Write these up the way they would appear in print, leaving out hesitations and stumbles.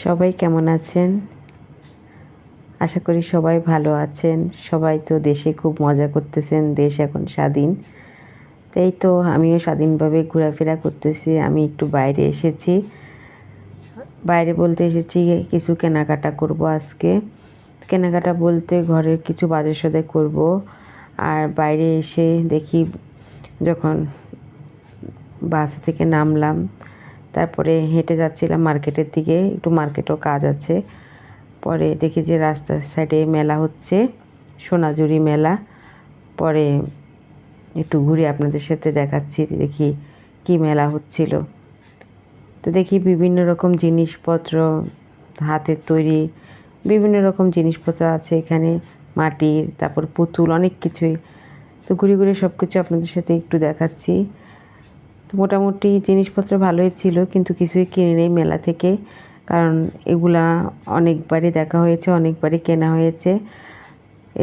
সবাই কেমন আছেন? আশা করি সবাই ভালো আছেন। সবাই তো দেশে খুব মজা করতেছেন। দেশ এখন স্বাধীন। তো এই তো আমিও স্বাধীনভাবে ঘোরাফেরা করতেছি। আমি একটু বাইরে এসেছি। বাইরে বলতে এসেছি কিছু কেনাকাটা করব আজকে। কেনাকাটা বলতে ঘরের কিছু বাজার সদাই করব। আর বাইরে এসে দেখি যখন বাস থেকে নামলাম, তারপরে হেঁটে যাচ্ছিলাম মার্কেটের দিকে। একটু মার্কেটেও কাজ আছে। পরে দেখি যে রাস্তার সাইডে মেলা হচ্ছে, সোনাঝুরি মেলা। পরে একটু ঘুরে আপনাদের সাথে দেখাচ্ছি দেখি কি মেলা হচ্ছিল। তো দেখি বিভিন্ন রকম জিনিসপত্র, হাতের তৈরি বিভিন্ন রকম জিনিসপত্র আছে এখানে, মাটির, তারপর পুতুল, অনেক কিছুই। তো ঘুরে ঘুরে সব কিছু আপনাদের সাথে একটু দেখাচ্ছি। তো মোটামুটি জিনিসপত্র ভালোই ছিল, কিন্তু কিছুই কিনে নেই মেলা থেকে, কারণ এগুলা অনেকবারই দেখা হয়েছে, অনেকবারই কেনা হয়েছে,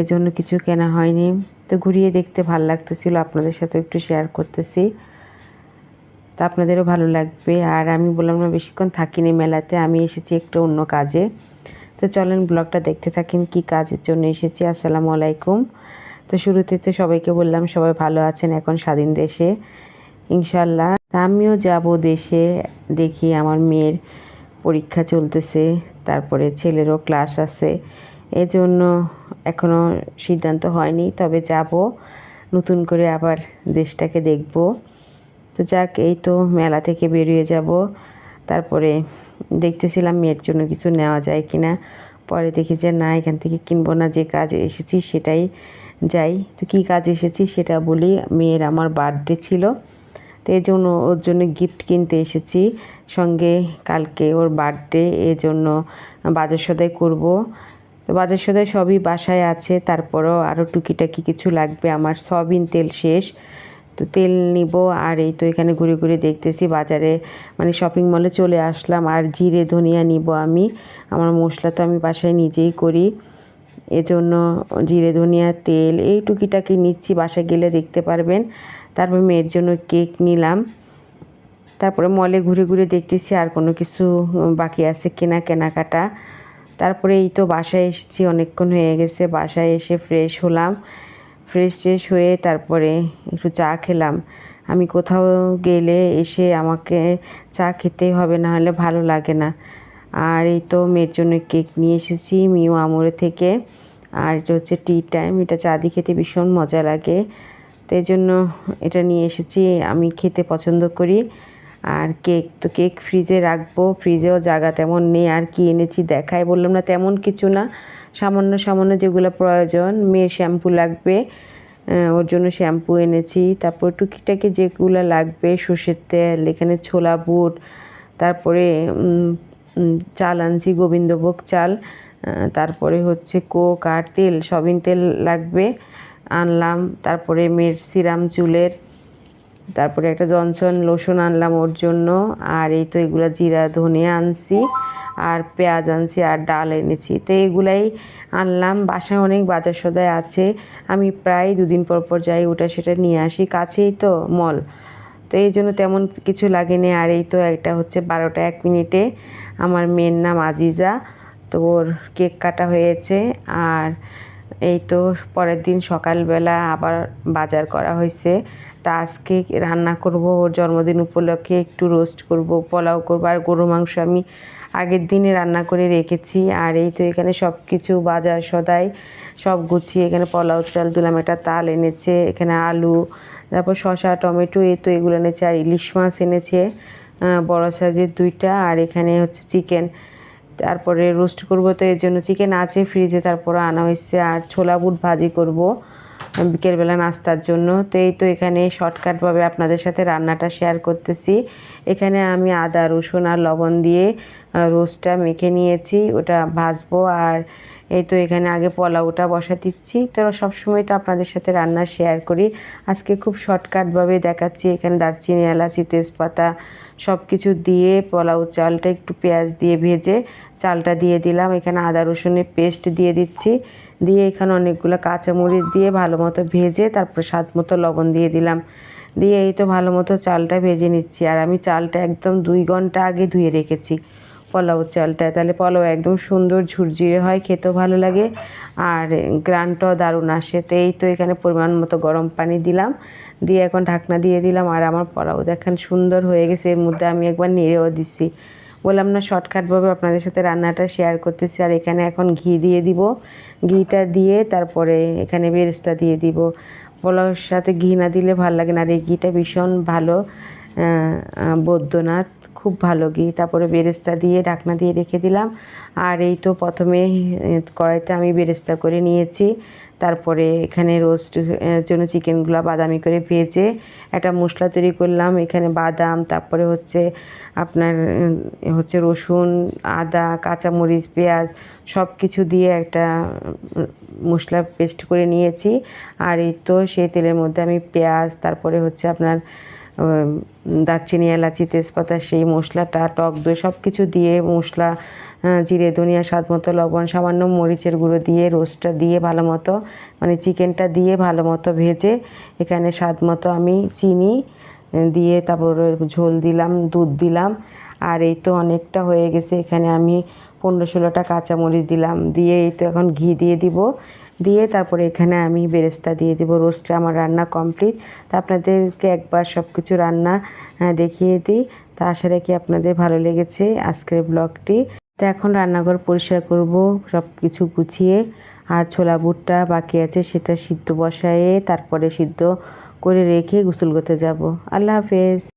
এজন্য কিছু কেনা হয়নি। তো ঘুরিয়ে দেখতে ভালো লাগতেছিল, আপনাদের সাথে একটু শেয়ার করতেছি, তা আপনাদেরও ভালো লাগবে। আর আমি বললাম না বেশিক্ষণ থাকিনি মেলাতে, আমি এসেছি একটু অন্য কাজে। তো চলেন ব্লগটা দেখতে থাকেন কি কাজের জন্য এসেছি। আসসালামু আলাইকুম। তো শুরুতে তো সবাইকে বললাম সবাই ভালো আছেন এখন স্বাধীন দেশে, ইনশাল্লাহ। আমিও যাব দেশে। দেখি আমার মেয়ের পরীক্ষা চলতেছে, তারপরে ছেলেরও ক্লাস আছে, এজন্য এখনও সিদ্ধান্ত হয়নি, তবে যাব, নতুন করে আবার দেশটাকে দেখব। তো যাক, এই তো মেলা থেকে বেরিয়ে যাব। তারপরে দেখতেছিলাম মেয়ের জন্য কিছু নেওয়া যায় কি না। পরে দেখি যে না, এখান থেকে কিনবো না, যে কাজে এসেছি সেটাই যাই। তো কী কাজ এসেছি সেটা বলি। মেয়ের আমার বার্থডে ছিল, তো এই জন্য ওর জন্য গিফট কিনতে এসেছি। সঙ্গে কালকে ওর বার্থডে, এই জন্য বাজার সদাই করব। তো বাজার সদাই সবই বাসায় আছে, তারপরেও আরও টুকিটাকি কিছু লাগবে। আমার সয়াবিন তেল শেষ, তো তেল নিব। আর এই তো এখানে ঘুরে ঘুরে দেখতেছি বাজারে, মানে শপিং মলে চলে আসলাম। আর জিরে ধনিয়া নিব আমি, আমার মশলা তো আমি বাসায় নিজেই করি, এজন্য জিরে ধনিয়া তেল এই টুকিটাকি নিচ্ছি, বাসায় গেলে দেখতে পারবেন। তারপর মেয়ের জন্য কেক নিলাম। তারপরে মলে ঘুরে ঘুরে দেখতেছি আর কোনো কিছু বাকি আছে কিনা কেনাকাটা। তারপরে এই তো বাসায় এসেছি, অনেকক্ষণ হয়ে গেছে। বাসায় এসে ফ্রেশ হলাম, ফ্রেশ হয়ে তারপরে একটু চা খেলাম। আমি কোথাও গেলে এসে আমাকে চা খেতেই হবে, না হলে ভালো লাগে না। আর এই তো মেয়ের জন্য কেক নিয়ে এসেছি মিও আমুরে থেকে। আর এটা হচ্ছে টি টাইম, এটা চা দিয়ে খেতে ভীষণ মজা লাগে, তো এই জন্য এটা নিয়ে এসেছি, আমি খেতে পছন্দ করি। আর কেক তো কেক ফ্রিজে রাখবো, ফ্রিজেও জায়গা তেমন নেই। আর কি এনেছি দেখাই, বললাম না তেমন কিছু না, সামান্য সামান্য যেগুলো প্রয়োজন। মেয়ের শ্যাম্পু লাগবে, ওর জন্য শ্যাম্পু এনেছি। তারপর টুকিটাকি যেগুলো লাগবে, সর্ষের তেল, এখানে ছোলা বুট, তারপরে চাল আনছি গোবিন্দভোগ চাল, তারপরে হচ্ছে কোক আর তেল, সয়াবিন তেল লাগবে, আনলাম। তারপরে মেয়ের সিরাম চুলের, তারপরে একটা জনসন লোশন আনলাম ওর জন্য। আর এই তো এগুলো জিরা ধনিয়া আনছি, আর পেঁয়াজ আনছি, আর ডাল এনেছি। তো এগুলাই আনলাম। বাসায় অনেক বাজার সদাই আছে, আমি প্রায় দুদিন পর পর যাই, ওটা সেটা নিয়ে আসি, কাছেই তো মল, তো এই জন্য তেমন কিছু লাগেনি। আর এই তো এটা হচ্ছে 12টা 1 মিনিটে। আমার মেয়ের নাম আজিজা, তো ওর কেক কাটা হয়েছে। আর এই তো পরের দিন সকালবেলা আবার বাজার করা হয়েছে। তা আজকে রান্না করব, ওর জন্মদিন উপলক্ষে একটু রোস্ট করব, পোলাও করব। আর গরু মাংস আমি আগের দিনে রান্না করে রেখেছি। আর এই তো এখানে সব কিছু বাজার সদাই সব গুছিয়ে, এখানে পোলাও চাল দিলাম, একটা তাল এনেছে, এখানে আলু, তারপর শসা টমেটো, এই তো এগুলো এনেছে। আর ইলিশ মাছ এনেছে বড় সাইজের 2টা। আর এখানে হচ্ছে চিকেন, তারপরে রোস্ট করব, তো এর জন্য চিকেন আছে ফ্রিজে, তারপরে আনা হয়েছে। আর ছোলা বুট ভাজি করব বিকেলবেলা নাস্তার জন্য। তো এই তো এখানে শর্টকাটভাবে আপনাদের সাথে রান্নাটা শেয়ার করতেছি। এখানে আমি আদা রসুন আর লবণ দিয়ে রোস্টটা মেখে নিয়েছি, ওটা ভাজবো। আর এই তো এখানে আগে পোলাওটা বসা দিচ্ছি। তো সবসময় তো আপনাদের সাথে রান্না শেয়ার করি, আজকে খুব শর্টকাটভাবে দেখাচ্ছি। এখানে দারচিনি এলাচি তেজপাতা সব কিছু দিয়ে পোলাও চালটা একটু পেঁয়াজ দিয়ে ভেজে চালটা দিয়ে দিলাম। এখানে আদা রসুনের পেস্ট দিয়ে দিচ্ছি, দিয়ে এখানে অনেকগুলো কাঁচামরিচ দিয়ে ভালো মতো ভেজে তারপর স্বাদ মতো লবণ দিয়ে দিলাম, দিয়ে এই তো ভালো মতো চালটা ভেজে নিচ্ছি। আর আমি চালটা একদম 2 ঘন্টা আগে ধুয়ে রেখেছি, পোলাও চালটা, তাহলে পোলাও একদম সুন্দর ঝুরঝুরে হয়, খেতেও ভালো লাগে আর গ্রানটাও দারুণ আসে। তো এই তো এখানে পরিমাণ মতো গরম পানি দিলাম, দিয়ে এখন ঢাকনা দিয়ে দিলাম। আর আমার পোলাও দেখেন সুন্দর হয়ে গেছে। এর মধ্যে আমি একবার নেড়েও দিচ্ছি। বললাম না শর্টকাটভাবে আপনাদের সাথে রান্নাটা শেয়ার করতেছি। আর এখানে এখন ঘি দিয়ে দিব, ঘিটা দিয়ে তারপরে এখানে বেরেস্তা দিয়ে দিব। পোলাওর সাথে ঘি না দিলে ভালো লাগে না, আর এই ঘিটা ভীষণ ভালো, বৈদ্যনাথ, খুব ভালো ঘি। তারপরে বেরেস্তা দিয়ে ঢাকনা দিয়ে রেখে দিলাম। আর এই তো প্রথমে কড়াইতে আমি বেরেস্তা করে নিয়েছি, তারপরে এখানে রোস্ট জন্য চিকেনগুলো বাদামি করে ভেজে একটা মশলা তৈরি করলাম। এখানে বাদাম, তারপরে হচ্ছে আপনার রসুন, আদা, কাঁচামরিচ, পেঁয়াজ সব কিছু দিয়ে একটা মশলা পেস্ট করে নিয়েছি। আর এই তো সেই তেলের মধ্যে আমি পেঁয়াজ, তারপরে হচ্ছে আপনার দারচিনি, এলাচি, তেজপাতা, সেই মশলাটা, টক দই সব কিছু দিয়ে মশলা, জিরে, ধনিয়া, স্বাদ মতো লবণ, সামান্য মরিচের গুঁড়ো দিয়ে রোস্টটা দিয়ে ভালো মতো, মানে চিকেনটা দিয়ে ভালো মতো ভেজে এখানে স্বাদ মতো আমি চিনি দিয়ে তারপরে ঝোল দিলাম, দুধ দিলাম। আর এই তো অনেকটা হয়ে গেছে। এখানে আমি 15-16টা কাঁচামরিচ দিলাম, দিয়ে এই তো এখন ঘি দিয়ে দিব, দিয়ে তারপরে এখানে আমি বেরেস্তা দিয়ে দিব। রোস্টটা আমার রান্না কমপ্লিট। তা আপনাদেরকে একবার সব কিছু রান্না দেখিয়ে দিই। তা আশা রাখি আপনাদের ভালো লেগেছে আজকের ব্লগটি। তো এখন রান্নাঘর পরিষ্কার করব সব কিছু গুছিয়ে। আর ছোলা বুটটা বাকি আছে, সেটা সিদ্ধ বসায়ে তারপরে সিদ্ধ করে রেখে গোসল করতে যাব। আল্লাহ হাফেজ।